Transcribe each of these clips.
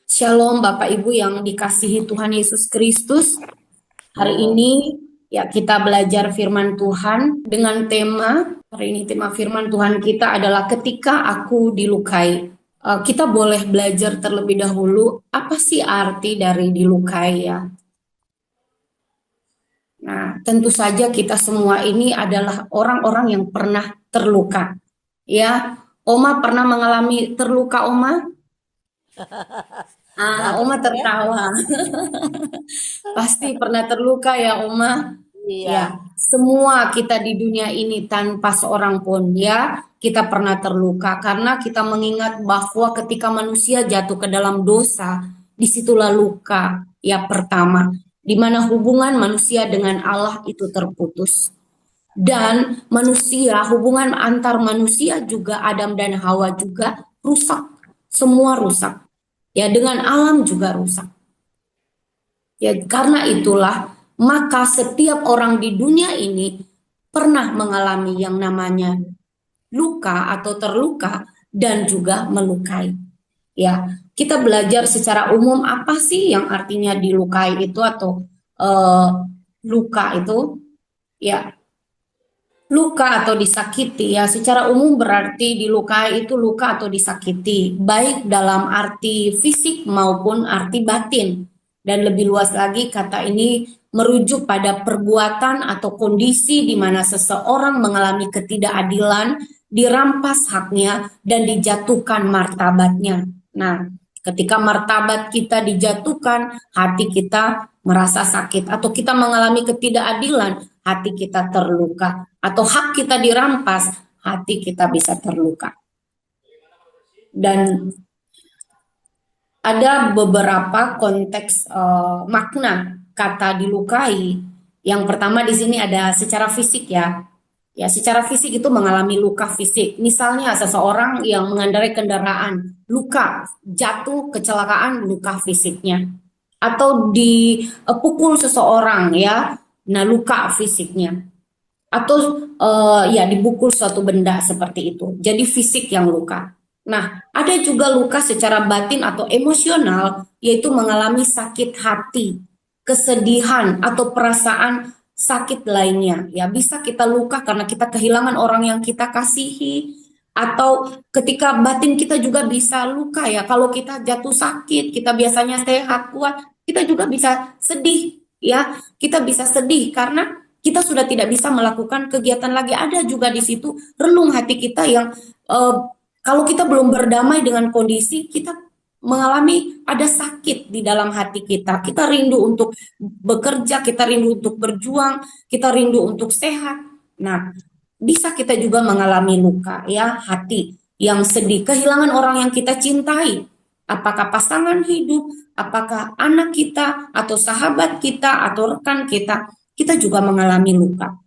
Shalom Bapak Ibu yang dikasihi Tuhan Yesus Kristus. Hari Halo, ini ya kita belajar firman Tuhan dengan tema firman Tuhan kita adalah ketika aku dilukai. Kita boleh belajar terlebih dahulu apa sih arti dari dilukai ya. Nah, tentu saja kita semua ini adalah orang-orang yang pernah terluka. Ya, Oma pernah mengalami terluka, Oma? Oma ngakak ya? tertawa. Pasti pernah terluka ya, Oma. Ya, Iya, semua kita di dunia ini tanpa seorang pun ya, kita pernah terluka karena kita mengingat bahwa ketika manusia jatuh ke dalam dosa, disitulah luka ya pertama, di mana hubungan manusia dengan Allah itu terputus. Dan manusia, hubungan antar manusia juga Adam dan Hawa juga rusak. Semua rusak. Ya, dengan alam juga rusak. Ya, karena itulah, maka setiap orang di dunia ini pernah mengalami yang namanya luka atau terluka dan juga melukai. Ya, kita belajar secara umum apa sih yang artinya dilukai itu atau eh, luka itu. Ya, luka atau disakiti ya secara umum berarti dilukai itu luka atau disakiti baik dalam arti fisik maupun arti batin, dan lebih luas lagi kata ini merujuk pada perbuatan atau kondisi di mana seseorang mengalami ketidakadilan, dirampas haknya dan dijatuhkan martabatnya. Nah, ketika martabat kita dijatuhkan, hati kita merasa sakit atau kita mengalami ketidakadilan, hati kita terluka atau hak kita dirampas, hati kita bisa terluka. Dan ada beberapa konteks makna kata dilukai. Yang pertama di sini ada secara fisik ya. Ya, secara fisik itu mengalami luka fisik. Misalnya seseorang yang mengendarai kendaraan, luka, jatuh, kecelakaan, luka fisiknya. Atau dipukul seseorang ya, nah luka fisiknya. Atau ya dibukul suatu benda seperti itu. Jadi fisik yang luka. Nah, ada juga luka secara batin atau emosional, yaitu mengalami sakit hati, kesedihan atau perasaan sakit lainnya. Ya, bisa kita luka karena kita kehilangan orang yang kita kasihi, atau ketika batin kita juga bisa luka ya. Kalau kita jatuh sakit, kita biasanya sehat, kuat, kita juga bisa sedih ya. Kita bisa sedih karena kita sudah tidak bisa melakukan kegiatan lagi. Ada juga di situ relung hati kita yang eh, kalau kita belum berdamai dengan kondisi, kita mengalami ada sakit di dalam hati kita. Kita rindu untuk bekerja, kita rindu untuk berjuang, kita rindu untuk sehat. Nah, bisa kita juga mengalami luka ya, hati yang sedih, kehilangan orang yang kita cintai. Apakah pasangan hidup, apakah anak kita, atau sahabat kita, atau rekan kita juga mengalami luka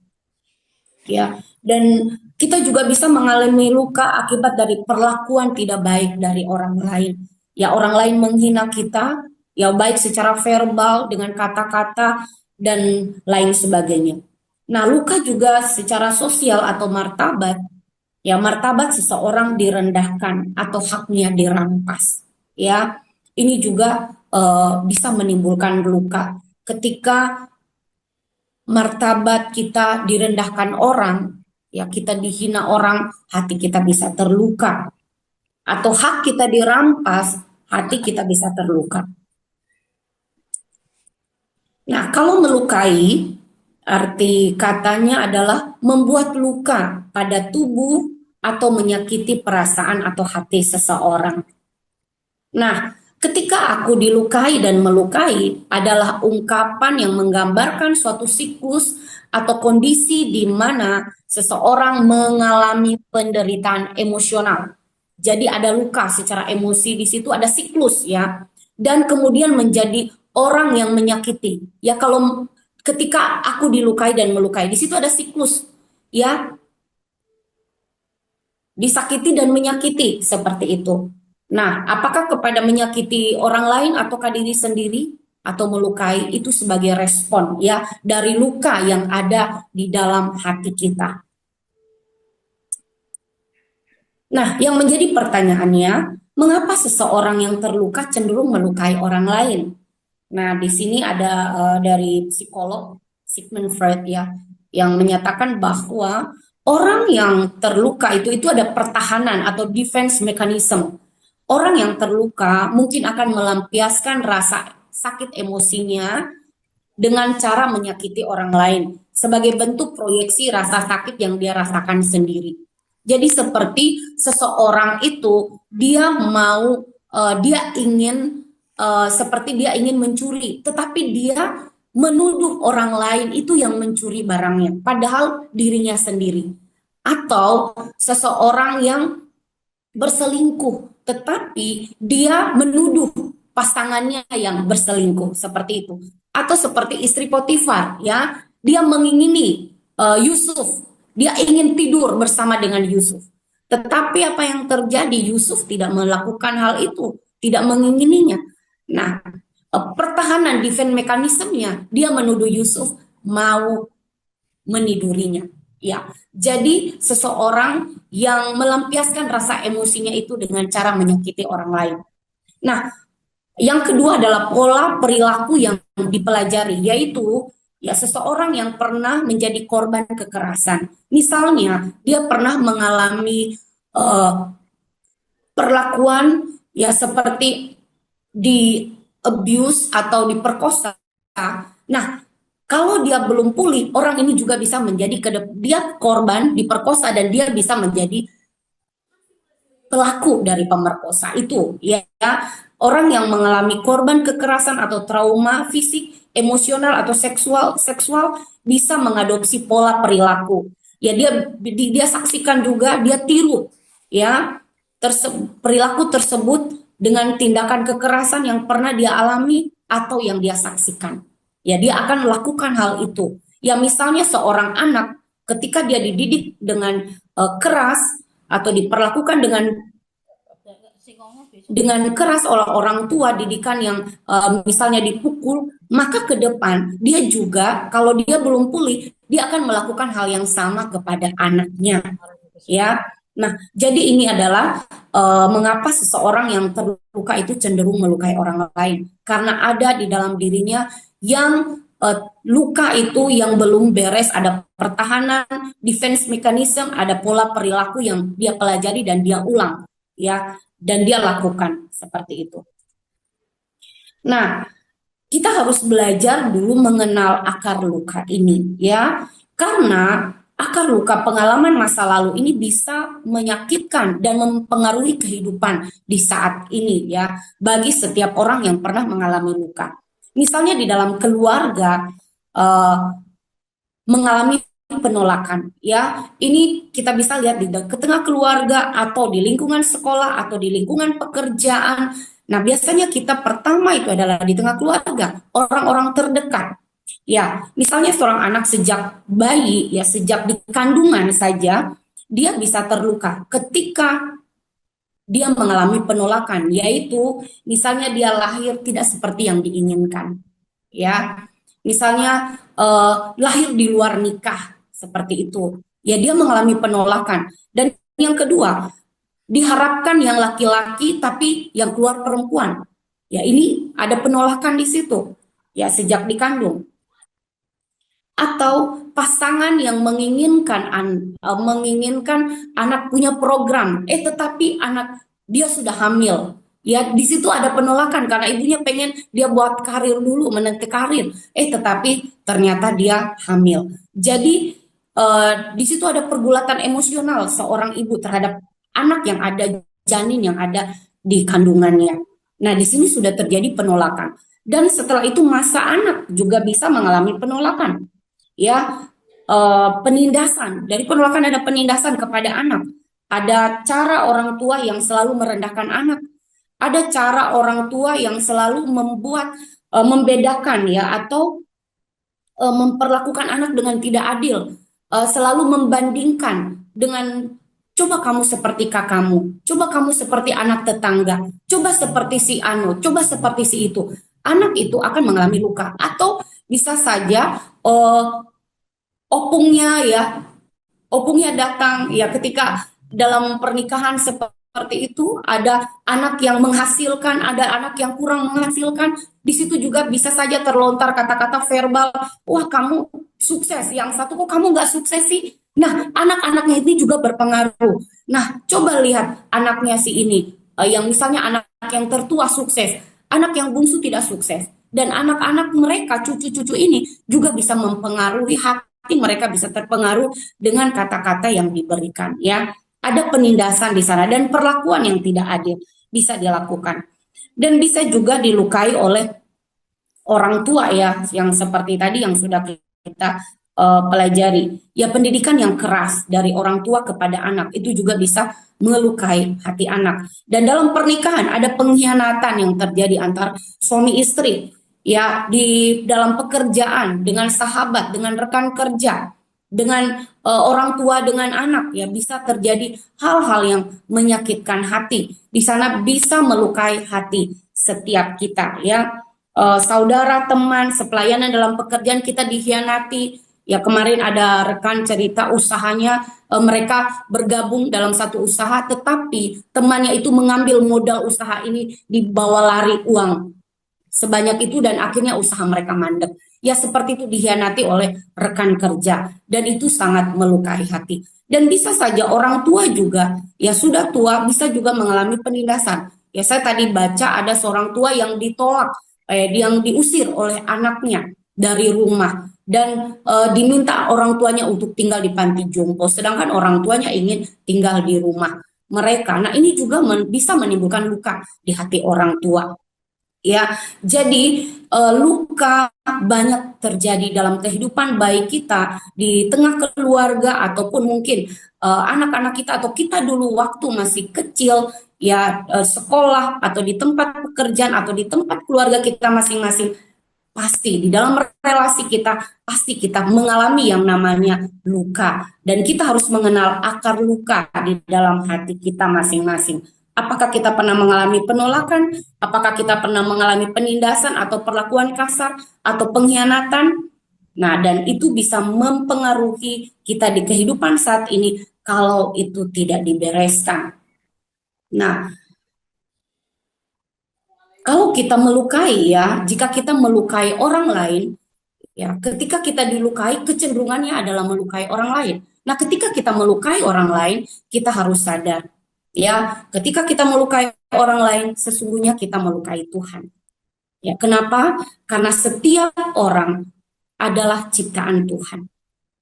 ya. Dan kita juga bisa mengalami luka akibat dari perlakuan tidak baik dari orang lain. Ya, orang lain menghina kita, ya baik secara verbal dengan kata-kata dan lain sebagainya. Nah, luka juga secara sosial atau martabat. Ya, martabat seseorang direndahkan atau haknya dirampas. Ya, ini juga bisa menimbulkan luka ketika martabat kita direndahkan orang, ya kita dihina orang, hati kita bisa terluka. Atau hak kita dirampas, hati kita bisa terluka. Nah, kalau melukai, arti katanya adalah membuat luka pada tubuh atau menyakiti perasaan atau hati seseorang. Nah, ketika aku dilukai dan melukai adalah ungkapan yang menggambarkan suatu siklus atau kondisi di mana seseorang mengalami penderitaan emosional. Jadi ada luka secara emosi, di situ ada siklus ya. Dan kemudian menjadi orang yang menyakiti. Ya, kalau ketika aku dilukai dan melukai, di situ ada siklus ya, disakiti dan menyakiti seperti itu. Nah, apakah kepada menyakiti orang lain ataukah diri sendiri atau melukai itu sebagai respon ya dari luka yang ada di dalam hati kita. Nah, yang menjadi pertanyaannya, Mengapa seseorang yang terluka cenderung melukai orang lain? Nah, di sini ada dari psikolog Sigmund Freud ya, yang menyatakan bahwa orang yang terluka itu ada pertahanan atau defense mechanism. Orang yang terluka mungkin akan melampiaskan rasa sakit emosinya dengan cara menyakiti orang lain sebagai bentuk proyeksi rasa sakit yang dia rasakan sendiri. Jadi seperti seseorang itu dia ingin seperti dia ingin mencuri, tetapi dia menuduh orang lain itu yang mencuri barangnya, padahal dirinya sendiri. Atau seseorang yang berselingkuh, tetapi dia menuduh pasangannya yang berselingkuh seperti itu. Atau seperti istri Potifar, ya, dia mengingini Yusuf, dia ingin tidur bersama dengan Yusuf. Tetapi apa yang terjadi? Yusuf tidak melakukan hal itu, tidak mengingininya. Nah, pertahanan defense mekanismenya, dia menuduh Yusuf mau menidurinya. Ya, jadi seseorang yang melampiaskan rasa emosinya itu dengan cara menyakiti orang lain. Nah, yang kedua adalah pola perilaku yang dipelajari, yaitu ya seseorang yang pernah menjadi korban kekerasan. Misalnya, dia pernah mengalami perlakuan ya seperti di abuse atau diperkosa. Nah, kalau dia belum pulih, orang ini juga bisa menjadi dia korban diperkosa dan dia bisa menjadi pelaku dari pemerkosa itu, ya. Orang yang mengalami korban kekerasan atau trauma fisik, emosional atau seksual bisa mengadopsi pola perilaku. Ya, dia saksikan juga, dia tiru ya perilaku tersebut dengan tindakan kekerasan yang pernah dia alami atau yang dia saksikan. Ya, dia akan melakukan hal itu. Ya, misalnya seorang anak ketika dia dididik dengan keras atau diperlakukan dengan keras oleh orang tua, didikan yang misalnya dipukul, maka ke depan dia juga kalau dia belum pulih, dia akan melakukan hal yang sama kepada anaknya, ya. Nah, jadi ini adalah mengapa seseorang yang terluka itu cenderung melukai orang lain, karena ada di dalam dirinya yang luka itu yang belum beres, ada pertahanan, defense mechanism, ada pola perilaku yang dia pelajari dan dia ulang, ya, dan dia lakukan seperti itu. Nah, kita harus belajar dulu mengenal akar luka ini, ya, karena akar luka pengalaman masa lalu ini bisa menyakitkan dan mempengaruhi kehidupan di saat ini, ya, bagi setiap orang yang pernah mengalami luka. Misalnya di dalam keluarga mengalami penolakan, ya, ini kita bisa lihat di tengah keluarga atau di lingkungan sekolah atau di lingkungan pekerjaan. Nah, biasanya kita pertama itu adalah di tengah keluarga, orang-orang terdekat. Ya, misalnya seorang anak sejak bayi, ya sejak di kandungan saja, dia bisa terluka ketika dia mengalami penolakan, yaitu misalnya dia lahir tidak seperti yang diinginkan, ya. Misalnya lahir di luar nikah seperti itu, ya dia mengalami penolakan. Dan yang kedua, diharapkan yang laki-laki tapi yang keluar perempuan, ya ini ada penolakan di situ, ya sejak dikandung. Atau pasangan yang menginginkan anak punya program, tetapi anak dia sudah hamil. Ya, di situ ada penolakan karena ibunya pengen dia buat karir dulu, meniti karir. Tetapi ternyata dia hamil. Jadi di situ ada pergulatan emosional seorang ibu terhadap anak yang ada, janin yang ada di kandungannya. Nah, di sini sudah terjadi penolakan. Dan setelah itu masa anak juga bisa mengalami penolakan, ya, penindasan. Dari penolakan ada penindasan kepada anak. Ada cara orang tua yang selalu merendahkan anak. Ada cara orang tua yang selalu membedakan, ya, atau memperlakukan anak dengan tidak adil. Selalu membandingkan dengan, coba kamu seperti kakakmu, coba kamu seperti anak tetangga, coba seperti si Anu, coba seperti si itu. Anak itu akan mengalami luka. Atau bisa saja opungnya, ya, opungnya datang, ya, ketika dalam pernikahan seperti seperti itu, ada anak yang menghasilkan, ada anak yang kurang menghasilkan. Di situ juga bisa saja terlontar kata-kata verbal, wah kamu sukses, yang satu kok kamu nggak sukses sih. Nah, anak-anaknya ini juga berpengaruh. Nah, coba lihat anaknya si ini, yang misalnya anak yang tertua sukses, anak yang bungsu tidak sukses. Dan anak-anak mereka, cucu-cucu ini juga bisa mempengaruhi hati mereka, bisa terpengaruh dengan kata-kata yang diberikan, ya. Ada penindasan di sana dan perlakuan yang tidak adil bisa dilakukan. Dan bisa juga dilukai oleh orang tua, ya, yang seperti tadi yang sudah kita pelajari. Ya, pendidikan yang keras dari orang tua kepada anak itu juga bisa melukai hati anak. Dan dalam pernikahan ada pengkhianatan yang terjadi antar suami istri, ya, di dalam pekerjaan, dengan sahabat, dengan rekan kerja, dengan orang tua, dengan anak, ya, bisa terjadi hal-hal yang menyakitkan hati. Di sana bisa melukai hati setiap kita, ya. Saudara, teman, sepelayanan dalam pekerjaan kita dikhianati. Ya, kemarin ada rekan cerita usahanya, mereka bergabung dalam satu usaha, tetapi temannya itu mengambil modal usaha ini, dibawa lari uang sebanyak itu dan akhirnya usaha mereka mandek. Ya, seperti itu, dikhianati oleh rekan kerja dan itu sangat melukai hati. Dan bisa saja orang tua juga, ya sudah tua, bisa juga mengalami penindasan. Ya, saya tadi baca ada seorang tua yang ditolak, yang diusir oleh anaknya dari rumah dan diminta orang tuanya untuk tinggal di panti jompo, sedangkan orang tuanya ingin tinggal di rumah mereka. Nah, ini juga bisa menimbulkan luka di hati orang tua. Ya, jadi luka banyak terjadi dalam kehidupan baik kita di tengah keluarga ataupun mungkin anak-anak kita atau kita dulu waktu masih kecil, ya, sekolah atau di tempat pekerjaan atau di tempat keluarga kita masing-masing. Pasti di dalam relasi kita pasti kita mengalami yang namanya luka dan kita harus mengenal akar luka di dalam hati kita masing-masing. Apakah kita pernah mengalami penolakan? Apakah kita pernah mengalami penindasan atau perlakuan kasar atau pengkhianatan? Nah, dan itu bisa mempengaruhi kita di kehidupan saat ini kalau itu tidak dibereskan. Nah, kalau kita melukai, ya, jika kita melukai orang lain, ya, ketika kita dilukai, kecenderungannya adalah melukai orang lain. Nah, ketika kita melukai orang lain, kita harus sadar, ya, ketika kita melukai orang lain, sesungguhnya kita melukai Tuhan. Ya, kenapa? Karena setiap orang adalah ciptaan Tuhan.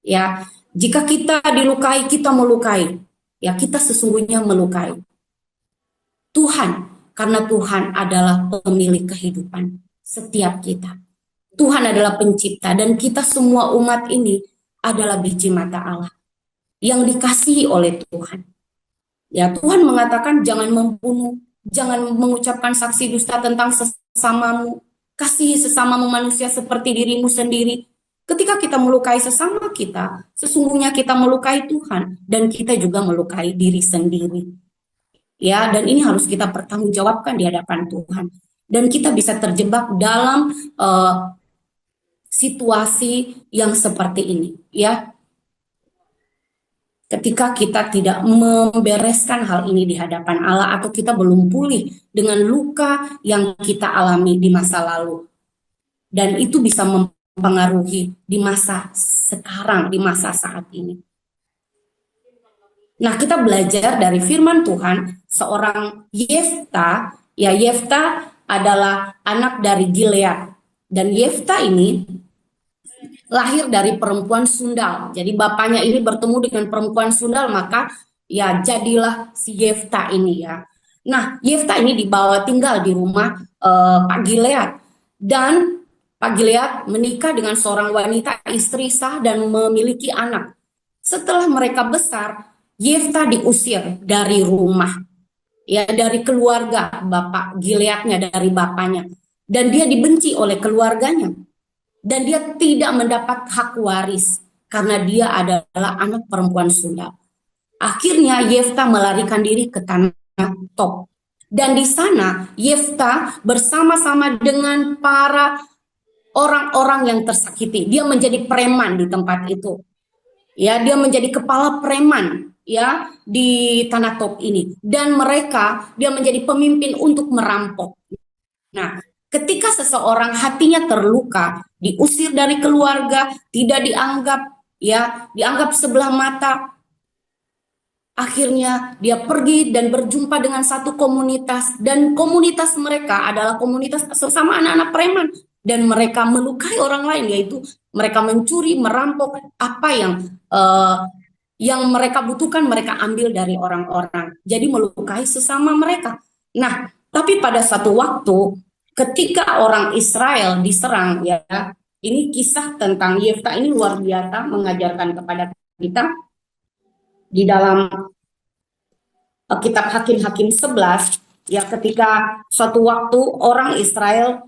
Ya, jika kita dilukai, kita melukai. Ya, kita sesungguhnya melukai Tuhan, karena Tuhan adalah pemilik kehidupan setiap kita. Tuhan adalah pencipta dan kita semua umat ini adalah biji mata Allah yang dikasihi oleh Tuhan. Ya, Tuhan mengatakan jangan membunuh, jangan mengucapkan saksi dusta tentang sesamamu, kasihi sesamamu manusia seperti dirimu sendiri. Ketika kita melukai sesama kita, sesungguhnya kita melukai Tuhan dan kita juga melukai diri sendiri. Ya, dan ini harus kita pertanggungjawabkan di hadapan Tuhan. Dan kita bisa terjebak dalam situasi yang seperti ini, ya. Ketika kita tidak membereskan hal ini di hadapan Allah atau kita belum pulih dengan luka yang kita alami di masa lalu. Dan itu bisa mempengaruhi di masa sekarang, di masa saat ini. Nah, kita belajar dari firman Tuhan, seorang Yefta, ya, Yefta adalah anak dari Gilead. Dan Yefta ini lahir dari perempuan sundal. Jadi bapaknya ini bertemu dengan perempuan sundal, maka ya jadilah si Yefta ini, ya. Nah, Yefta ini dibawa tinggal di rumah Pak Gilead. Dan Pak Gilead menikah dengan seorang wanita istri sah dan memiliki anak. Setelah mereka besar, Yefta diusir dari rumah, ya, dari keluarga bapak Gileadnya, dari bapaknya, dan dia dibenci oleh keluarganya, dan dia tidak mendapat hak waris karena dia adalah anak perempuan sundal. Akhirnya Yefta melarikan diri ke tanah Tob, dan di sana Yefta bersama-sama dengan para orang-orang yang tersakiti. Dia menjadi preman di tempat itu. Ya, dia menjadi kepala preman ya di tanah Tob ini, dan mereka dia menjadi pemimpin untuk merampok. Nah, ketika seseorang hatinya terluka, diusir dari keluarga, tidak dianggap, ya dianggap sebelah mata, akhirnya dia pergi dan berjumpa dengan satu komunitas, dan komunitas mereka adalah komunitas sesama anak-anak preman, dan mereka melukai orang lain, yaitu mereka mencuri, merampok, apa yang mereka butuhkan mereka ambil dari orang-orang. Jadi melukai sesama mereka. Nah, tapi pada satu waktu ketika orang Israel diserang, ya, ini kisah tentang Yefta ini luar biasa mengajarkan kepada kita di dalam kitab Hakim-Hakim 11, ya, ketika suatu waktu orang Israel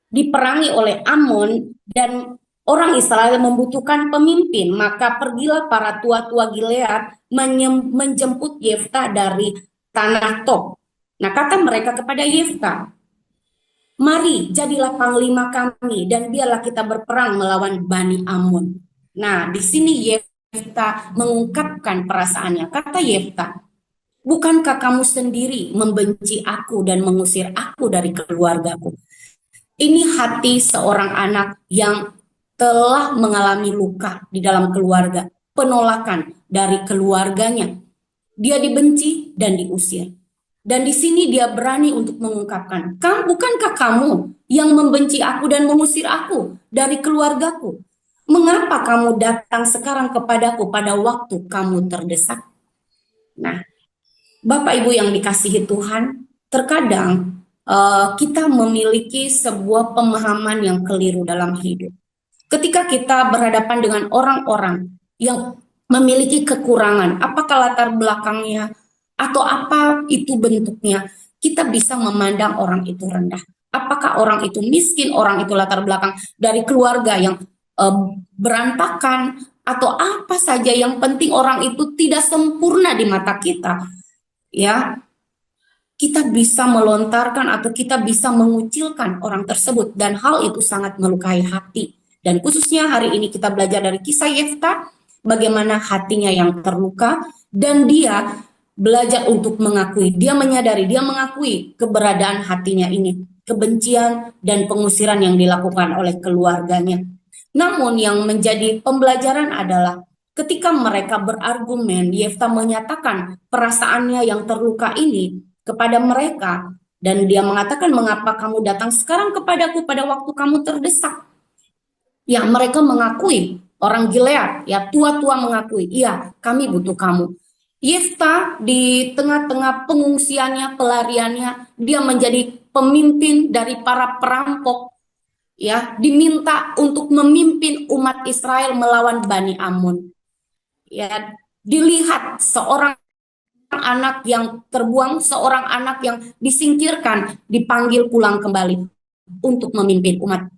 diperangi oleh Amon, dan orang Israel membutuhkan pemimpin, maka pergilah para tua-tua Gilead menjemput Yefta dari tanah Tob. Nah, kata mereka kepada Yefta, "Mari, jadilah panglima kami dan biarlah kita berperang melawan Bani Amon." Nah, di sini Yefta mengungkapkan perasaannya. Kata Yefta, "Bukankah kamu sendiri membenci aku dan mengusir aku dari keluargaku?" Ini hati seorang anak yang telah mengalami luka di dalam keluarga, penolakan dari keluarganya. Dia dibenci dan diusir. Dan di sini dia berani untuk mengungkapkan, bukankah kamu yang membenci aku dan mengusir aku dari keluargaku? Mengapa kamu datang sekarang kepadaku pada waktu kamu terdesak? Nah, Bapak Ibu yang dikasihi Tuhan, terkadang kita memiliki sebuah pemahaman yang keliru dalam hidup. Ketika kita berhadapan dengan orang-orang yang memiliki kekurangan, apakah latar belakangnya atau apa itu bentuknya, kita bisa memandang orang itu rendah. Apakah orang itu miskin, orang itu latar belakang dari keluarga yang berantakan, atau apa saja, yang penting orang itu tidak sempurna di mata kita, ya, kita bisa melontarkan atau kita bisa mengucilkan orang tersebut, dan hal itu sangat melukai hati. Dan khususnya hari ini kita belajar dari kisah Yefta, bagaimana hatinya yang terluka, dan dia belajar untuk mengakui, dia menyadari, dia mengakui keberadaan hatinya ini, kebencian dan pengusiran yang dilakukan oleh keluarganya. Namun yang menjadi pembelajaran adalah ketika mereka berargumen, Yefta menyatakan perasaannya yang terluka ini kepada mereka, dan dia mengatakan, "Mengapa kamu datang sekarang kepadaku pada waktu kamu terdesak?" Ya, mereka mengakui, orang Gilead, ya, tua-tua mengakui, "Iya, kami butuh kamu." Yefta di tengah-tengah pengungsiannya, pelariannya, dia menjadi pemimpin dari para perampok, ya, diminta untuk memimpin umat Israel melawan Bani Amun. Ya, dilihat seorang anak yang terbuang, seorang anak yang disingkirkan, dipanggil pulang kembali untuk memimpin umat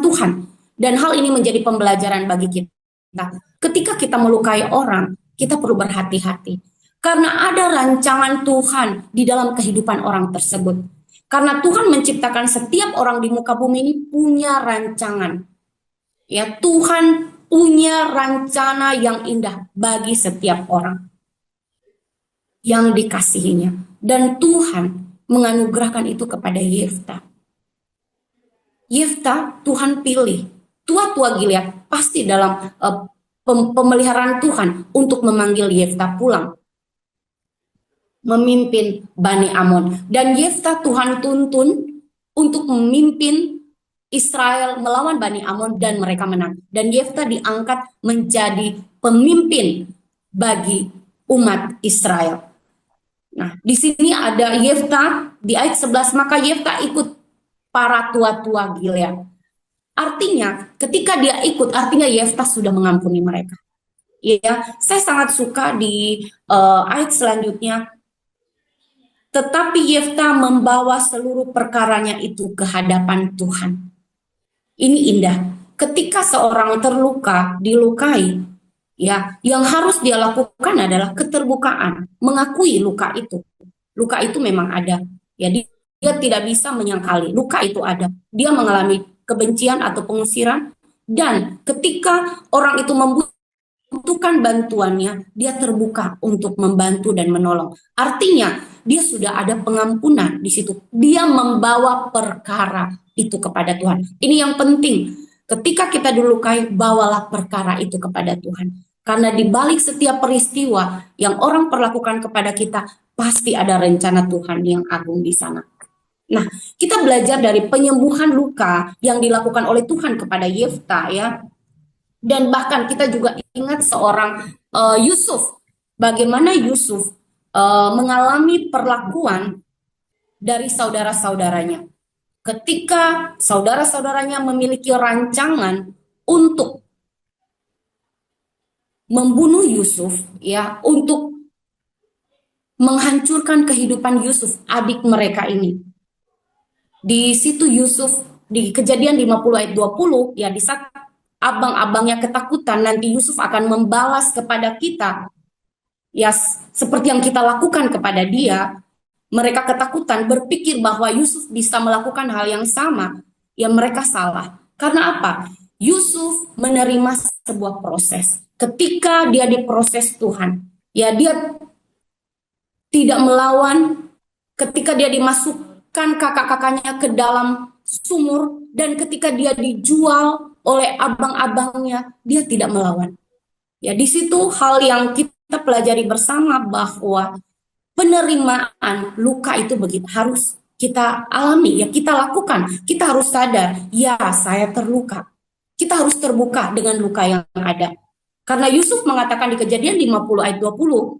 Tuhan. Dan hal ini menjadi pembelajaran bagi kita. Ketika kita melukai orang, kita perlu berhati-hati. Karena ada rancangan Tuhan di dalam kehidupan orang tersebut. Karena Tuhan menciptakan setiap orang di muka bumi ini punya rancangan. Ya, Tuhan punya rencana yang indah bagi setiap orang yang dikasihinya. Dan Tuhan menganugerahkan itu kepada Yefta. Yefta Tuhan pilih. Tua-tua Gilead pasti dalam pemeliharaan Tuhan untuk memanggil Yefta pulang memimpin Bani Amon. Dan Yefta Tuhan tuntun untuk memimpin Israel melawan Bani Amon, dan mereka menang. Dan Yefta diangkat menjadi pemimpin bagi umat Israel. Nah, di sini ada Yefta di ayat 11, maka Yefta ikut para tua-tua Gilead. Artinya, ketika dia ikut, artinya Yefta sudah mengampuni mereka. Ya, saya sangat suka di ayat selanjutnya. Tetapi Yefta membawa seluruh perkaranya itu ke hadapan Tuhan. Ini indah. Ketika seorang terluka, dilukai, ya, yang harus dia lakukan adalah keterbukaan, mengakui luka itu. Luka itu memang ada. Ya, dia tidak bisa menyangkali luka itu ada. Dia mengalami kebencian atau pengusiran, Dan ketika orang itu membutuhkan bantuannya, dia terbuka untuk membantu dan menolong. Artinya, dia sudah ada pengampunan di situ. Dia membawa perkara itu kepada Tuhan. Ini yang penting. Ketika kita dilukai, bawalah perkara itu kepada Tuhan. Karena di balik setiap peristiwa yang orang perlakukan kepada kita, pasti ada rencana Tuhan yang agung di sana. Nah, kita belajar dari penyembuhan luka yang dilakukan oleh Tuhan kepada Yefta ya. Dan bahkan kita juga ingat seorang Yusuf. Bagaimana Yusuf mengalami perlakuan dari saudara-saudaranya. Ketika saudara-saudaranya memiliki rancangan untuk membunuh Yusuf ya, untuk menghancurkan kehidupan Yusuf, adik mereka ini. Di situ Yusuf di Kejadian 50 ayat 20 ya, di saat abang-abangnya ketakutan nanti Yusuf akan membalas kepada kita ya seperti yang kita lakukan kepada dia. Mereka ketakutan berpikir bahwa Yusuf bisa melakukan hal yang sama. Ya mereka salah. Karena apa? Yusuf menerima sebuah proses. Ketika dia diproses Tuhan, ya dia tidak melawan. Ketika dia dimasukkan kakak-kakaknya ke dalam sumur, dan ketika dia dijual oleh abang-abangnya, dia tidak melawan. Ya, di situ hal yang kita pelajari bersama bahwa penerimaan luka itu begitu harus kita alami, ya kita lakukan. Kita harus sadar, ya saya terluka. Kita harus terbuka dengan luka yang ada. Karena Yusuf mengatakan di Kejadian 50 ayat 20,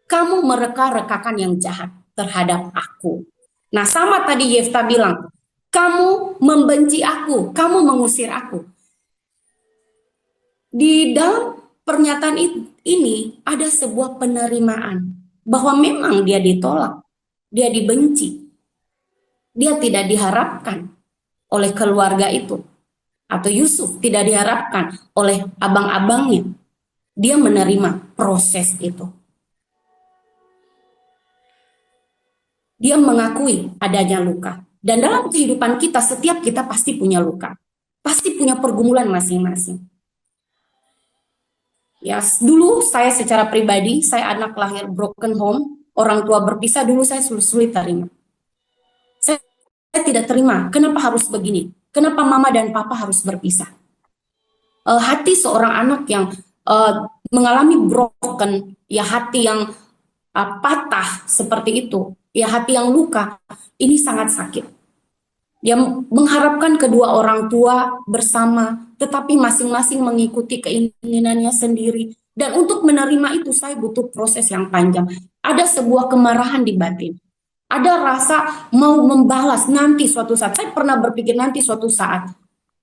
kamu mereka-rekakan yang jahat terhadap aku. Nah, sama tadi Yefta bilang, kamu membenci aku, kamu mengusir aku. Di dalam pernyataan ini ada sebuah penerimaan bahwa memang dia ditolak, dia dibenci, dia tidak diharapkan oleh keluarga itu, atau Yusuf tidak diharapkan oleh abang-abangnya. Dia menerima proses itu. Dia mengakui adanya luka. Dan dalam kehidupan kita, setiap kita pasti punya luka. Pasti punya pergumulan masing-masing. Ya, dulu saya secara pribadi, saya anak lahir broken home, orang tua berpisah, dulu saya sulit terima. Saya tidak terima, kenapa harus begini? Kenapa mama dan papa harus berpisah? Hati seorang anak yang mengalami broken, ya hati yang patah seperti itu, ya hati yang luka, ini sangat sakit. Dia mengharapkan kedua orang tua bersama, tetapi masing-masing mengikuti keinginannya sendiri. Dan untuk menerima itu saya butuh proses yang panjang. Ada sebuah kemarahan di batin. Ada rasa mau membalas nanti suatu saat. Saya pernah berpikir nanti suatu saat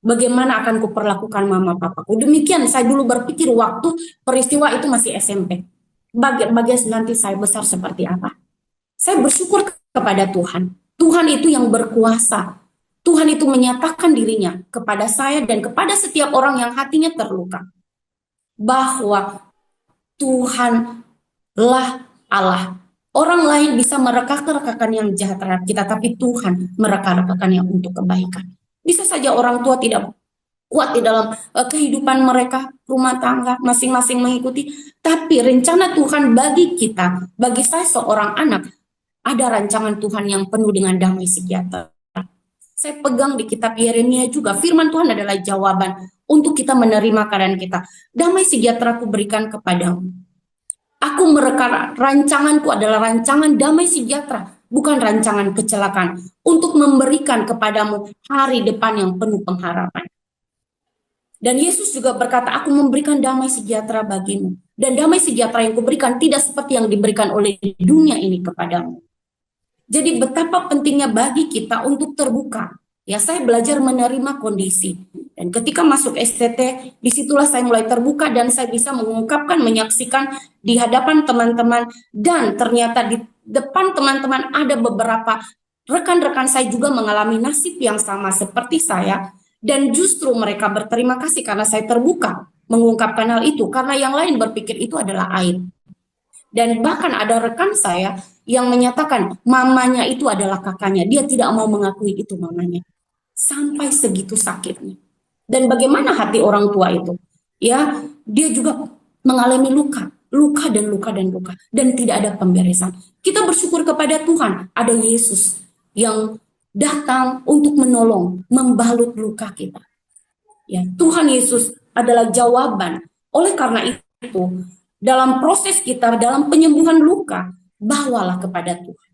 bagaimana akan kuperlakukan mama papaku. Demikian saya dulu berpikir waktu peristiwa itu masih SMP. Bagaimana nanti saya besar seperti apa. Saya bersyukur kepada Tuhan. Tuhan itu yang berkuasa. Tuhan itu menyatakan dirinya kepada saya dan kepada setiap orang yang hatinya terluka. Bahwa Tuhanlah Allah. Orang lain bisa mereka-rekakan yang jahat terhadap kita, tapi Tuhan mereka-rekakan yang untuk kebaikan. Bisa saja orang tua tidak kuat di dalam kehidupan mereka, rumah tangga, masing-masing mengikuti. Tapi rencana Tuhan bagi kita, bagi saya seorang anak, ada rancangan Tuhan yang penuh dengan damai sejahtera. Saya pegang di kitab Yeremia juga, firman Tuhan adalah jawaban untuk kita menerima keadaan kita. Damai sejahtera ku berikan kepadamu. Aku rancanganku adalah rancangan damai sejahtera, bukan rancangan kecelakaan, untuk memberikan kepadamu hari depan yang penuh pengharapan. Dan Yesus juga berkata, aku memberikan damai sejahtera bagimu. Dan damai sejahtera yang kuberikan tidak seperti yang diberikan oleh dunia ini kepadamu. Jadi betapa pentingnya bagi kita untuk terbuka. Ya, saya belajar menerima kondisi. Dan ketika masuk STT, disitulah saya mulai terbuka dan saya bisa mengungkapkan, menyaksikan di hadapan teman-teman. Dan ternyata di depan teman-teman ada beberapa rekan-rekan saya juga mengalami nasib yang sama seperti saya. Dan justru mereka berterima kasih karena saya terbuka mengungkapkan hal itu. Karena yang lain berpikir itu adalah aib. Dan bahkan ada rekan saya yang menyatakan mamanya itu adalah kakaknya. Dia tidak mau mengakui itu mamanya. Sampai segitu sakitnya. Dan bagaimana hati orang tua itu? Ya, dia juga mengalami luka, luka dan luka dan luka, dan tidak ada pemberesan. Kita bersyukur kepada Tuhan, ada Yesus yang datang untuk menolong, membalut luka kita. Ya, Tuhan Yesus adalah jawaban. Oleh karena itu, dalam proses kita, dalam penyembuhan luka, bawalah kepada Tuhan.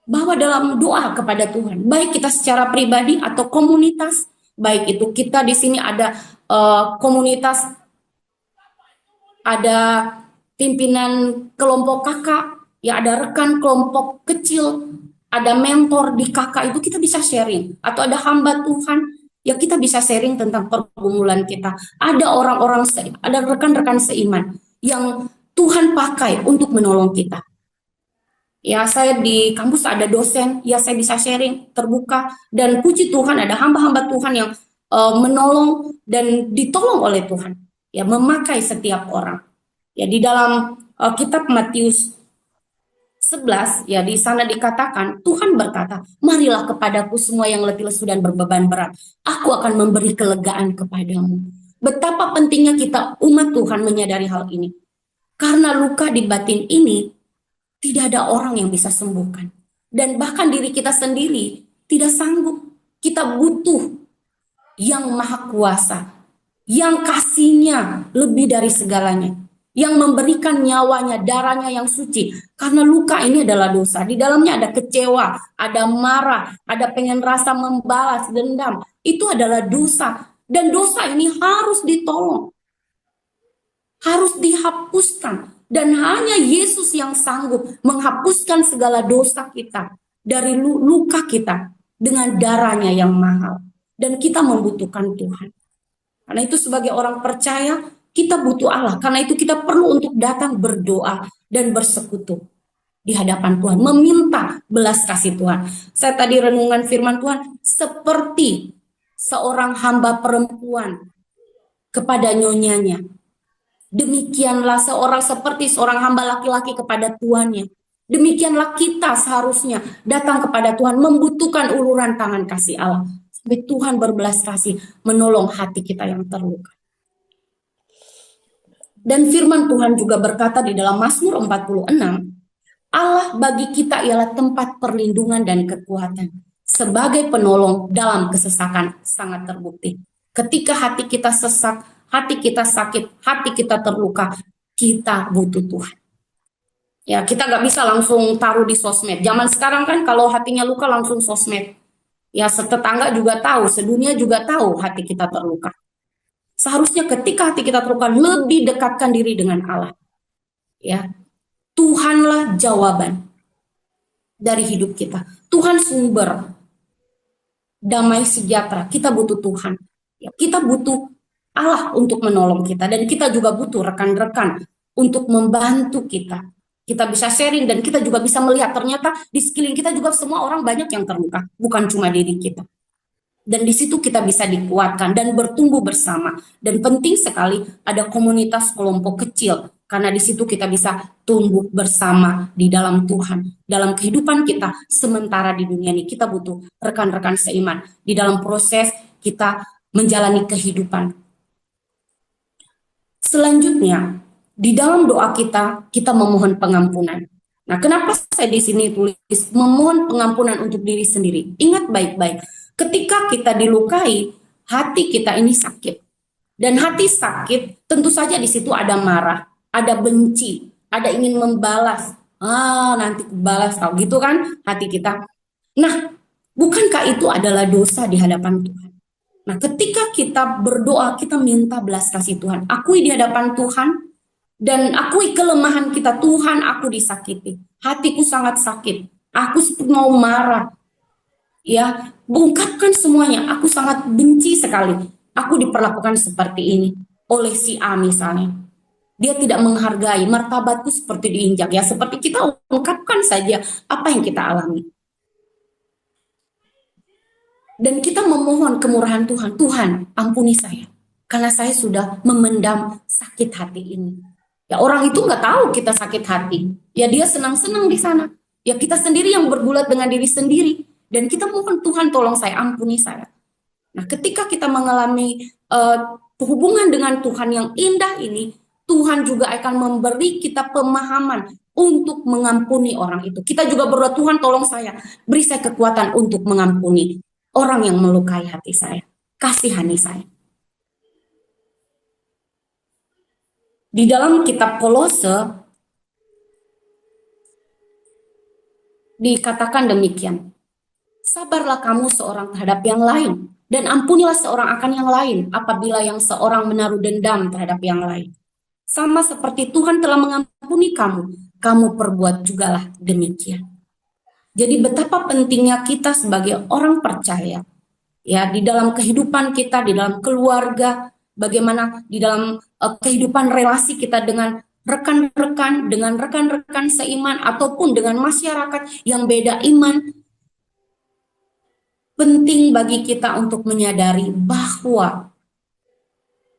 Bawa dalam doa kepada Tuhan. Baik kita secara pribadi atau komunitas, baik itu kita di sini ada komunitas, ada pimpinan kelompok kakak, ya ada rekan kelompok kecil, ada mentor di kakak itu kita bisa sharing. Atau ada hamba Tuhan, ya kita bisa sharing tentang pergumulan kita. Ada orang-orang, ada rekan-rekan seiman yang Tuhan pakai untuk menolong kita. Ya, saya di kampus ada dosen, ya saya bisa sharing, terbuka, dan puji Tuhan ada hamba-hamba Tuhan yang menolong dan ditolong oleh Tuhan. Ya, memakai setiap orang. Ya, di dalam kitab Matius 11, ya di sana dikatakan, Tuhan berkata, marilah kepadaku semua yang letih lesu dan berbeban berat. Aku akan memberi kelegaan kepadamu. Betapa pentingnya kita umat Tuhan menyadari hal ini. Karena luka di batin ini, tidak ada orang yang bisa sembuhkan. Dan bahkan diri kita sendiri tidak sanggup. Kita butuh yang maha kuasa, yang kasihnya lebih dari segalanya, yang memberikan nyawanya, darahnya yang suci. Karena luka ini adalah dosa. Di dalamnya ada kecewa, ada marah, ada pengen rasa membalas, dendam. Itu adalah dosa. Dan dosa ini harus ditolong, harus dihapuskan. Dan hanya Yesus yang sanggup menghapuskan segala dosa kita dari luka kita dengan darahnya yang mahal. Dan kita membutuhkan Tuhan. Karena itu sebagai orang percaya, kita butuh Allah. Karena itu kita perlu untuk datang berdoa dan bersekutu di hadapan Tuhan. Meminta belas kasih Tuhan. Saya tadi renungan firman Tuhan, seperti seorang hamba perempuan kepada nyonyanya. Demikianlah seperti seorang hamba laki-laki kepada tuannya. Demikianlah kita seharusnya datang kepada Tuhan, membutuhkan uluran tangan kasih Allah. Sampai Tuhan berbelas kasih menolong hati kita yang terluka. Dan firman Tuhan juga berkata di dalam Mazmur 46, Allah bagi kita ialah tempat perlindungan dan kekuatan. Sebagai penolong dalam kesesakan sangat terbukti. Ketika hati kita sesak, hati kita sakit, hati kita terluka, kita butuh Tuhan. Ya, kita nggak bisa langsung taruh di sosmed. Zaman sekarang kan kalau hatinya luka langsung sosmed. Ya, setetangga juga tahu, sedunia juga tahu hati kita terluka. Seharusnya ketika hati kita terluka, lebih dekatkan diri dengan Allah. Ya, Tuhanlah jawaban dari hidup kita. Tuhan sumber damai sejahtera. Kita butuh Tuhan. Ya, kita butuh Allah untuk menolong kita. Dan kita juga butuh rekan-rekan untuk membantu kita. Kita bisa sharing dan kita juga bisa melihat ternyata di sekeliling kita juga semua orang banyak yang terluka. Bukan cuma diri kita. Dan di situ kita bisa dikuatkan dan bertumbuh bersama. Dan penting sekali ada komunitas kelompok kecil. Karena di situ kita bisa tumbuh bersama di dalam Tuhan. Dalam kehidupan kita sementara di dunia ini kita butuh rekan-rekan seiman. Di dalam proses kita menjalani kehidupan. Selanjutnya, di dalam doa kita, kita memohon pengampunan. Nah, kenapa saya di sini tulis memohon pengampunan untuk diri sendiri? Ingat baik-baik. Ketika kita dilukai, hati kita ini sakit. Dan hati sakit, tentu saja di situ ada marah, ada benci, ada ingin membalas. Nanti balas tau gitu kan hati kita. Nah, bukankah itu adalah dosa di hadapan Tuhan? Nah, ketika kita berdoa, kita minta belas kasih Tuhan. Akui di hadapan Tuhan dan akui kelemahan kita. Tuhan, aku disakiti. Hatiku sangat sakit. Aku mau marah. Ya, ungkapkan semuanya. Aku sangat benci sekali. Aku diperlakukan seperti ini oleh si A misalnya. Dia tidak menghargai, martabatku seperti diinjak. Ya, seperti kita ungkapkan saja apa yang kita alami. Dan kita memohon kemurahan Tuhan. Tuhan, ampuni saya. Karena saya sudah memendam sakit hati ini. Ya, orang itu nggak tahu kita sakit hati. Ya, dia senang-senang di sana. Ya, kita sendiri yang bergulat dengan diri sendiri. Dan kita mohon Tuhan tolong saya, ampuni saya. Nah, ketika kita mengalami hubungan dengan Tuhan yang indah ini, Tuhan juga akan memberi kita pemahaman untuk mengampuni orang itu. Kita juga berdoa, Tuhan tolong saya, beri saya kekuatan untuk mengampuni orang yang melukai hati saya, kasihani saya. Di dalam kitab Kolose dikatakan demikian, sabarlah kamu seorang terhadap yang lain, dan ampunilah seorang akan yang lain apabila yang seorang menaruh dendam terhadap yang lain. Sama seperti Tuhan telah mengampuni kamu, kamu perbuat jugalah demikian. Jadi betapa pentingnya kita sebagai orang percaya, ya, di dalam kehidupan kita, di dalam keluarga, bagaimana di dalam kehidupan relasi kita dengan rekan-rekan, dengan rekan-rekan seiman, ataupun dengan masyarakat yang beda iman. Penting bagi kita untuk menyadari bahwa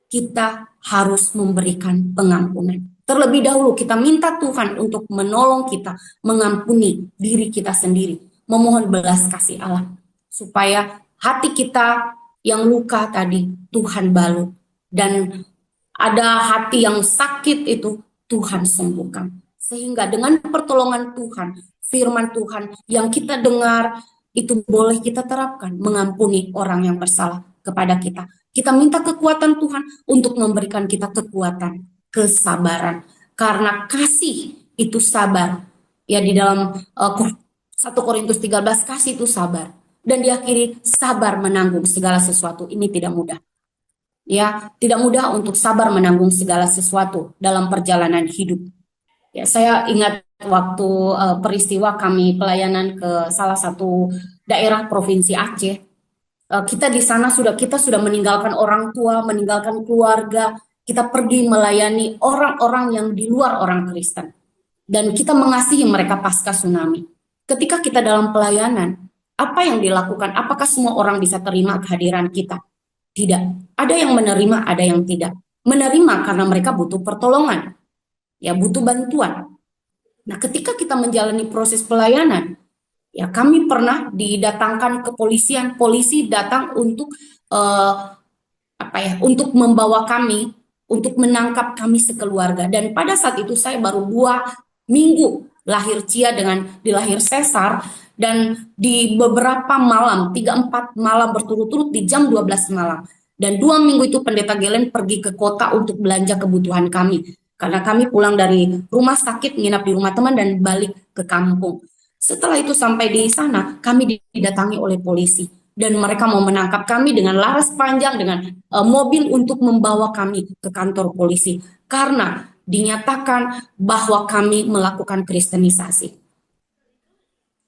kita harus memberikan pengampunan. Terlebih dahulu kita minta Tuhan untuk menolong kita mengampuni diri kita sendiri, memohon belas kasih Allah, supaya hati kita yang luka tadi Tuhan balut, dan ada hati yang sakit itu Tuhan sembuhkan. Sehingga dengan pertolongan Tuhan, firman Tuhan yang kita dengar itu boleh kita terapkan, mengampuni orang yang bersalah kepada kita. Kita minta kekuatan Tuhan untuk memberikan kita kekuatan, kesabaran. Karena kasih itu sabar. Ya, di dalam 1 Korintus 13, kasih itu sabar. Dan diakhiri, sabar menanggung segala sesuatu. Ini tidak mudah. Ya, tidak mudah untuk sabar menanggung segala sesuatu dalam perjalanan hidup. Ya, saya ingat waktu peristiwa kami pelayanan ke salah satu daerah provinsi Aceh. Kita di sana kita sudah meninggalkan orang tua, meninggalkan keluarga, kita pergi melayani orang-orang yang di luar orang Kristen, dan kita mengasihi mereka pasca tsunami. Ketika kita dalam pelayanan, apa yang dilakukan? Apakah semua orang bisa terima kehadiran kita? Tidak. Ada yang menerima, ada yang tidak. Menerima karena mereka butuh pertolongan, ya, butuh bantuan. Nah, ketika kita menjalani proses pelayanan, ya, kami pernah didatangkan kepolisian, polisi datang untuk untuk membawa kami, untuk menangkap kami sekeluarga. Dan pada saat itu saya baru 2 minggu lahir Cia dengan dilahir sesar, dan di beberapa malam, 3-4 malam berturut-turut di jam 12 malam. Dan 2 minggu itu Pendeta Gelen pergi ke kota untuk belanja kebutuhan kami. Karena kami pulang dari rumah sakit, nginap di rumah teman, dan balik ke kampung. Setelah itu sampai di sana, kami didatangi oleh polisi. Dan mereka mau menangkap kami dengan laras panjang, dengan mobil untuk membawa kami ke kantor polisi. Karena dinyatakan bahwa kami melakukan kristenisasi.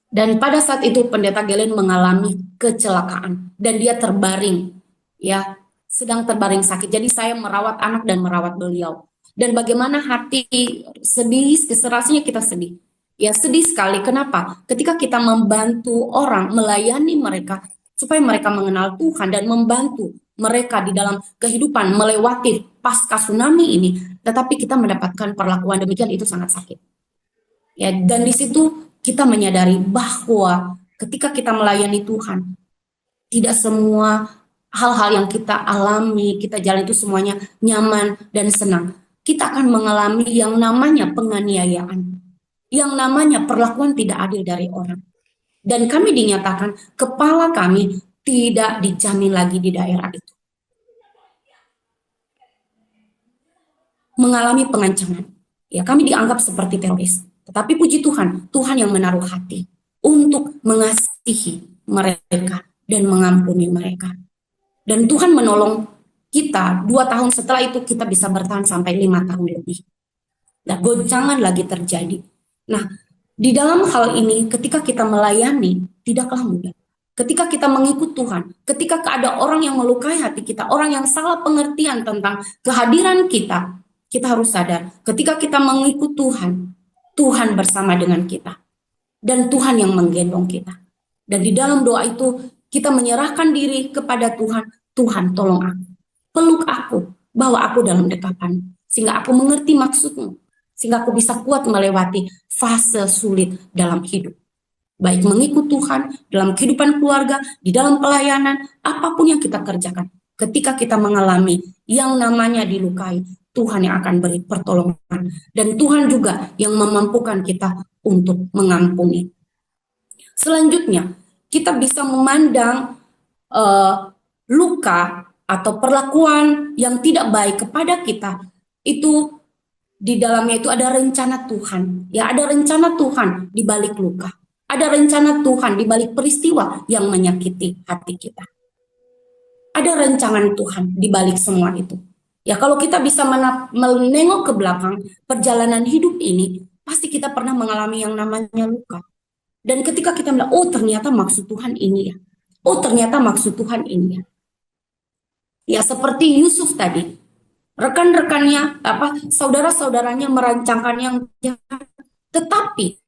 Dan pada saat itu Pendeta Gelen mengalami kecelakaan. Dan dia terbaring, ya, sedang terbaring sakit. Jadi saya merawat anak dan merawat beliau. Dan bagaimana hati sedih, keserasinya kita sedih. Ya, sedih sekali. Kenapa? Ketika kita membantu orang, melayani mereka, supaya mereka mengenal Tuhan dan membantu mereka di dalam kehidupan melewati pasca tsunami ini, tetapi kita mendapatkan perlakuan demikian, itu sangat sakit. Ya, dan di situ kita menyadari bahwa ketika kita melayani Tuhan, tidak semua hal-hal yang kita alami, kita jalan itu semuanya nyaman dan senang. Kita akan mengalami yang namanya penganiayaan, yang namanya perlakuan tidak adil dari orang. Dan kami dinyatakan kepala kami tidak dijamin lagi di daerah itu. Mengalami pengancaman. Ya, kami dianggap seperti teroris. Tetapi puji Tuhan, Tuhan yang menaruh hati untuk mengasihi mereka dan mengampuni mereka. Dan Tuhan menolong kita. 2 tahun setelah itu kita bisa bertahan sampai 5 tahun lebih. Nah, goncangan lagi terjadi. Nah, di dalam hal ini ketika kita melayani tidaklah mudah. Ketika kita mengikut Tuhan, ketika ada orang yang melukai hati kita, orang yang salah pengertian tentang kehadiran kita, kita harus sadar ketika kita mengikut Tuhan, Tuhan bersama dengan kita. Dan Tuhan yang menggendong kita. Dan di dalam doa itu kita menyerahkan diri kepada Tuhan. Tuhan, tolong aku. Peluk aku, bawa aku dalam dekapan, sehingga aku mengerti maksudmu, sehingga aku bisa kuat melewati fase sulit dalam hidup. baik mengikut Tuhan, dalam kehidupan keluarga, di dalam pelayanan, apapun yang kita kerjakan. Ketika kita mengalami yang namanya dilukai, Tuhan yang akan beri pertolongan. Dan Tuhan juga yang memampukan kita untuk mengampuni. Selanjutnya, kita bisa memandang luka atau perlakuan yang tidak baik kepada kita, itu di dalamnya itu ada rencana Tuhan. Ya, ada rencana Tuhan di balik luka. Ada rencana Tuhan di balik peristiwa yang menyakiti hati kita. Ada rancangan Tuhan di balik semua itu. Ya, kalau kita bisa menengok ke belakang perjalanan hidup ini, pasti kita pernah mengalami yang namanya luka. Dan ketika kita bilang, oh ternyata maksud Tuhan ini ya. Oh ternyata maksud Tuhan ini ya. Ya, seperti Yusuf tadi. Rekan-rekannya, saudara-saudaranya merancangkan yang jahat, tetapi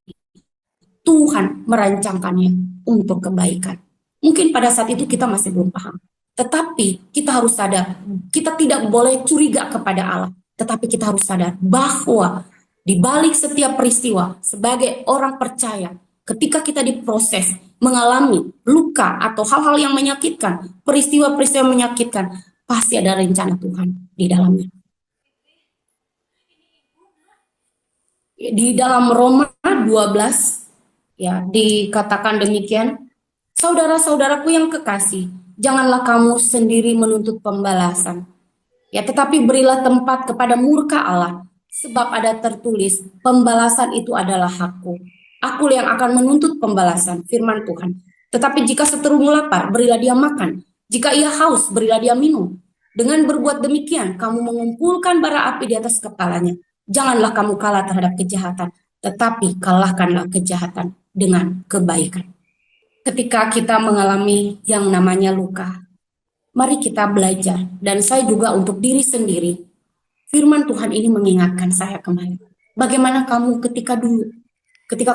Tuhan merancangkannya untuk kebaikan. Mungkin pada saat itu kita masih belum paham. Tetapi kita harus sadar, kita tidak boleh curiga kepada Allah. Tetapi kita harus sadar bahwa di balik setiap peristiwa, sebagai orang percaya, ketika kita diproses, mengalami luka atau hal-hal yang menyakitkan, peristiwa-peristiwa menyakitkan, pasti ada rencana Tuhan di dalamnya. Di dalam Roma 12, ya, dikatakan demikian, saudara-saudaraku yang kekasih, janganlah kamu sendiri menuntut pembalasan. Ya, tetapi berilah tempat kepada murka Allah, sebab ada tertulis, pembalasan itu adalah hakku. Aku yang akan menuntut pembalasan, firman Tuhan. Tetapi jika seterumu lapar, berilah dia makan. Jika ia haus, berilah dia minum. Dengan berbuat demikian, kamu mengumpulkan bara api di atas kepalanya. Janganlah kamu kalah terhadap kejahatan, tetapi kalahkanlah kejahatan dengan kebaikan. Ketika kita mengalami yang namanya luka, mari kita belajar. Dan saya juga untuk diri sendiri, firman Tuhan ini mengingatkan saya kembali. Bagaimana kamu ketika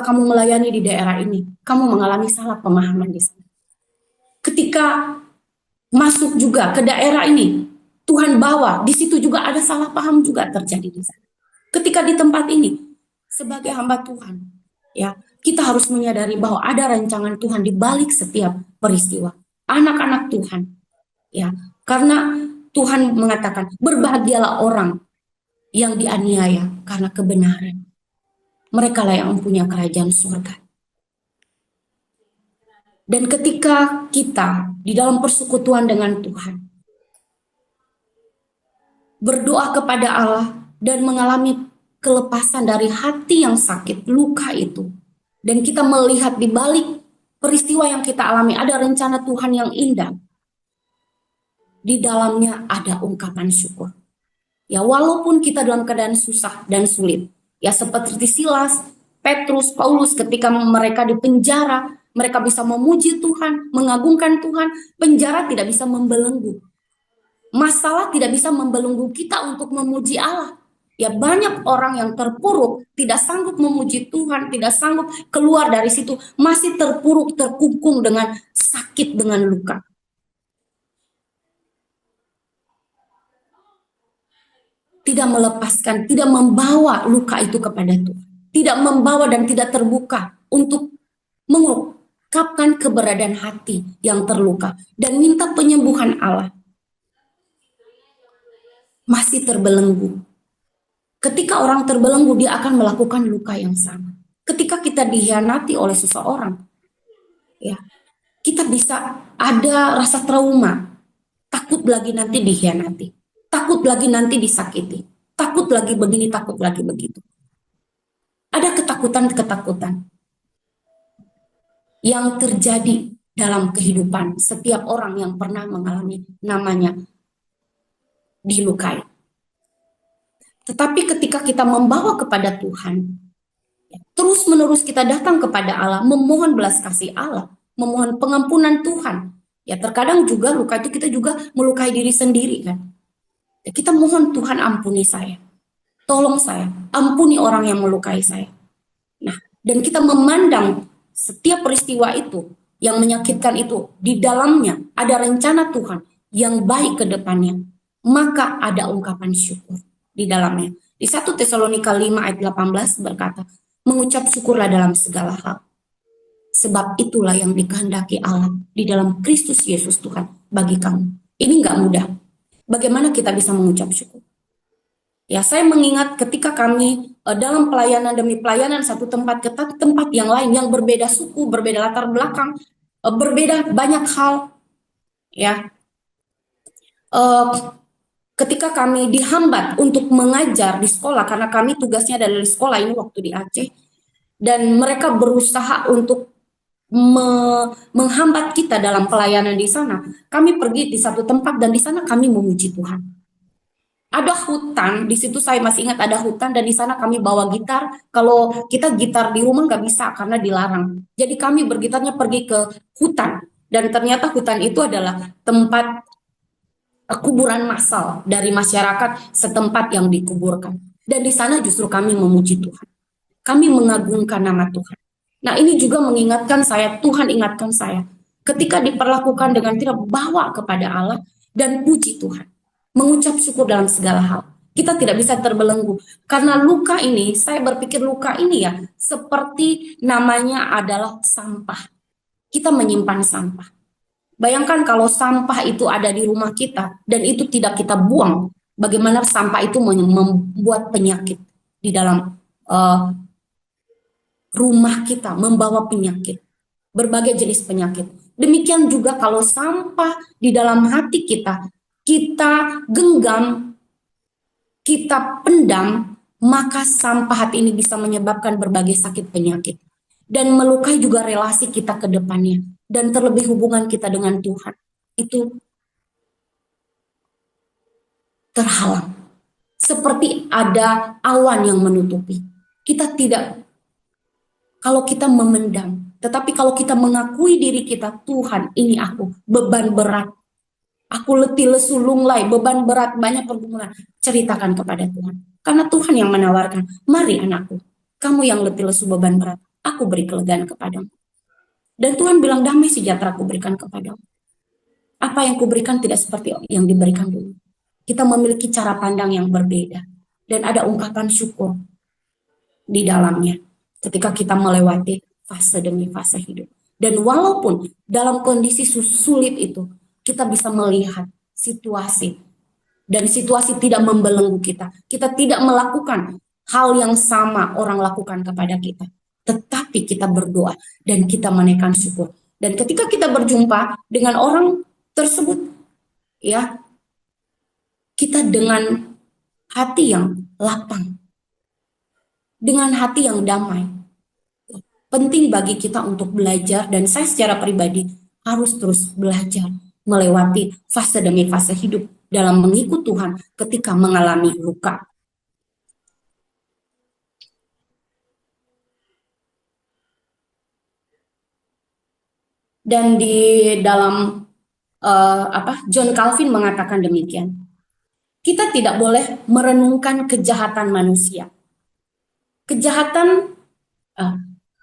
kamu melayani di daerah ini, kamu mengalami salah pemahaman di sana. Ketika masuk juga ke daerah ini, Tuhan bawa, di situ juga ada salah paham juga terjadi di sana. Ketika di tempat ini, sebagai hamba Tuhan, ya, kita harus menyadari bahwa ada rancangan Tuhan di balik setiap peristiwa. Anak-anak Tuhan, ya, karena Tuhan mengatakan, berbahagialah orang yang dianiaya karena kebenaran. Mereka lah yang mempunyai kerajaan surga. Dan ketika kita di dalam persekutuan dengan Tuhan, berdoa kepada Allah dan mengalami kelepasan dari hati yang sakit, luka itu, dan kita melihat di balik peristiwa yang kita alami ada rencana Tuhan yang indah, di dalamnya ada ungkapan syukur. Ya, walaupun kita dalam keadaan susah dan sulit, ya, seperti Silas, Petrus, Paulus, ketika mereka di penjara, mereka bisa memuji Tuhan, mengagungkan Tuhan. Penjara tidak bisa membelenggu. Masalah tidak bisa membelenggu kita untuk memuji Allah. Ya, banyak orang yang terpuruk, tidak sanggup memuji Tuhan, tidak sanggup keluar dari situ, masih terpuruk, terkungkung dengan sakit, dengan luka. Tidak melepaskan, tidak membawa luka itu kepada Tuhan. Tidak membawa dan tidak terbuka untuk mengungkapkan keberadaan hati yang terluka dan minta penyembuhan Allah. Masih terbelenggu. Ketika orang terbelenggu, dia akan melakukan luka yang sama. Ketika kita dikhianati oleh seseorang, ya, kita bisa ada rasa trauma, takut lagi nanti dikhianati, takut lagi nanti disakiti, takut lagi begini, takut lagi begitu. Ada ketakutan-ketakutan yang terjadi dalam kehidupan setiap orang yang pernah mengalami namanya dilukai. Tetapi ketika kita membawa kepada Tuhan, terus-menerus kita datang kepada Allah, memohon belas kasih Allah, memohon pengampunan Tuhan. Ya, terkadang juga luka itu kita juga melukai diri sendiri, kan. Ya, kita mohon Tuhan, ampuni saya. Tolong saya, ampuni orang yang melukai saya. Nah, dan kita memandang setiap peristiwa itu yang menyakitkan itu, di dalamnya ada rencana Tuhan yang baik ke depannya. Maka ada ungkapan syukur di dalamnya. Di 1 Tesalonika 5 ayat 18 berkata, mengucap syukurlah dalam segala hal. Sebab itulah yang dikehendaki Allah di dalam Kristus Yesus Tuhan bagi kamu. Ini nggak mudah. Bagaimana kita bisa mengucap syukur? Ya, saya mengingat ketika kami dalam pelayanan demi pelayanan satu tempat ke tempat yang lain yang berbeda suku, berbeda latar belakang, berbeda banyak hal, ya. Eh, Ketika kami dihambat untuk mengajar di sekolah karena kami tugasnya adalah di sekolah ini waktu di Aceh, dan mereka berusaha untuk menghambat kita dalam pelayanan di sana. Kami pergi di satu tempat dan di sana kami memuji Tuhan. Ada hutan, di situ saya masih ingat ada hutan dan di sana kami bawa gitar. Kalau kita gitar di rumah nggak bisa karena dilarang. Jadi kami bergitarnya pergi ke hutan dan ternyata hutan itu adalah tempat kuburan massal dari masyarakat setempat yang dikuburkan. Dan di sana justru kami memuji Tuhan. Kami mengagungkan nama Tuhan. Nah, ini juga mengingatkan saya, Tuhan ingatkan saya, ketika diperlakukan dengan tidak, bawa kepada Allah dan puji Tuhan. Mengucap syukur dalam segala hal. Kita tidak bisa terbelenggu. Karena luka ini, saya berpikir luka ini ya, seperti namanya adalah sampah. Kita menyimpan sampah. Bayangkan kalau sampah itu ada di rumah kita dan itu tidak kita buang, bagaimana sampah itu membuat penyakit di dalam rumah kita, membawa penyakit, berbagai jenis penyakit. Demikian juga kalau sampah di dalam hati kita, kita genggam, kita pendam, maka sampah hati ini bisa menyebabkan berbagai sakit penyakit dan melukai juga relasi kita ke depannya dan terlebih hubungan kita dengan Tuhan. Itu terhalang. Seperti ada awan yang menutupi. Kita tidak, kalau kita memendam, tetapi kalau kita mengakui diri kita, Tuhan ini aku, beban berat. Aku letih lesu lunglai, beban berat, banyak pergumulan. Ceritakan kepada Tuhan. Karena Tuhan yang menawarkan, mari anakku, kamu yang letih lesu beban berat, aku beri kelegaan kepadamu. Dan Tuhan bilang, damai sejahtera aku berikan kepadamu. Apa yang kuberikan tidak seperti yang diberikan dulu. Kita memiliki cara pandang yang berbeda. Dan ada ungkapan syukur di dalamnya. Ketika kita melewati fase demi fase hidup. Dan walaupun dalam kondisi sulit itu, kita bisa melihat situasi. Dan situasi tidak membelenggu kita. Kita tidak melakukan hal yang sama orang lakukan kepada kita. Tetapi kita berdoa dan kita menaikkan syukur. Dan ketika kita berjumpa dengan orang tersebut, ya, kita dengan hati yang lapang, dengan hati yang damai. Penting bagi kita untuk belajar, dan saya secara pribadi harus terus belajar melewati fase demi fase hidup dalam mengikut Tuhan ketika mengalami luka. Dan di dalam John Calvin mengatakan demikian. Kita tidak boleh merenungkan kejahatan manusia.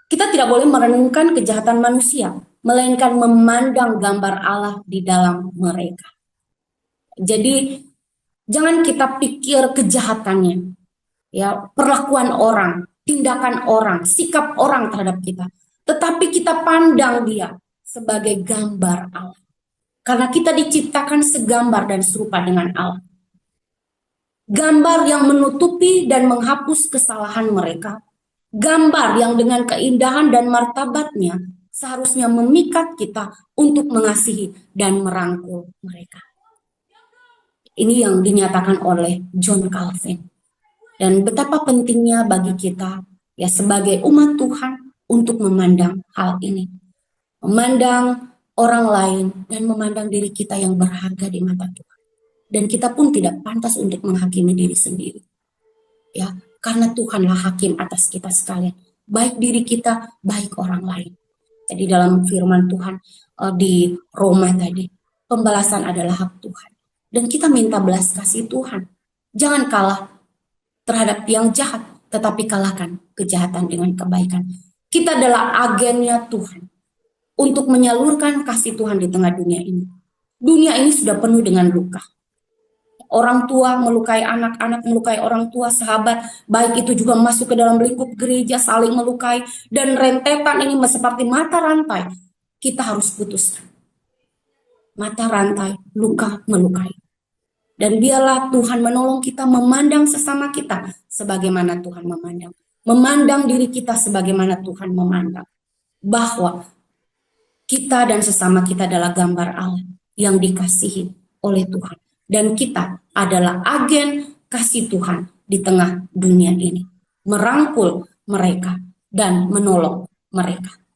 Kita tidak boleh merenungkan kejahatan manusia, melainkan memandang gambar Allah di dalam mereka. Jadi jangan kita pikir kejahatannya, ya, perlakuan orang, tindakan orang, sikap orang terhadap kita, tetapi kita pandang dia sebagai gambar Allah. Karena kita diciptakan segambar dan serupa dengan Allah. Gambar yang menutupi dan menghapus kesalahan mereka. Gambar yang dengan keindahan dan martabatnya seharusnya memikat kita untuk mengasihi dan merangkul mereka. Ini yang dinyatakan oleh John Calvin. Dan betapa pentingnya bagi kita ya sebagai umat Tuhan untuk memandang hal ini. Memandang orang lain dan memandang diri kita yang berharga di mata Tuhan. Dan kita pun tidak pantas untuk menghakimi diri sendiri. Ya, karena Tuhanlah hakim atas kita sekalian. Baik diri kita, baik orang lain. Jadi dalam firman Tuhan di Roma tadi, pembalasan adalah hak Tuhan. Dan kita minta belas kasih Tuhan. Jangan kalah terhadap yang jahat, tetapi kalahkan kejahatan dengan kebaikan. Kita adalah agennya Tuhan untuk menyalurkan kasih Tuhan di tengah dunia ini. Dunia ini sudah penuh dengan luka. orang tua melukai anak, anak melukai orang tua, sahabat, baik itu juga masuk ke dalam lingkup gereja, saling melukai, dan rentetan ini seperti mata rantai. Kita harus putuskan. Mata rantai, luka melukai. Dan biarlah Tuhan menolong kita memandang sesama kita sebagaimana Tuhan memandang. Memandang diri kita sebagaimana Tuhan memandang. Bahwa kita dan sesama kita adalah gambar Allah yang dikasihi oleh Tuhan. Dan kita adalah agen kasih Tuhan di tengah dunia ini. Merangkul mereka dan menolong mereka.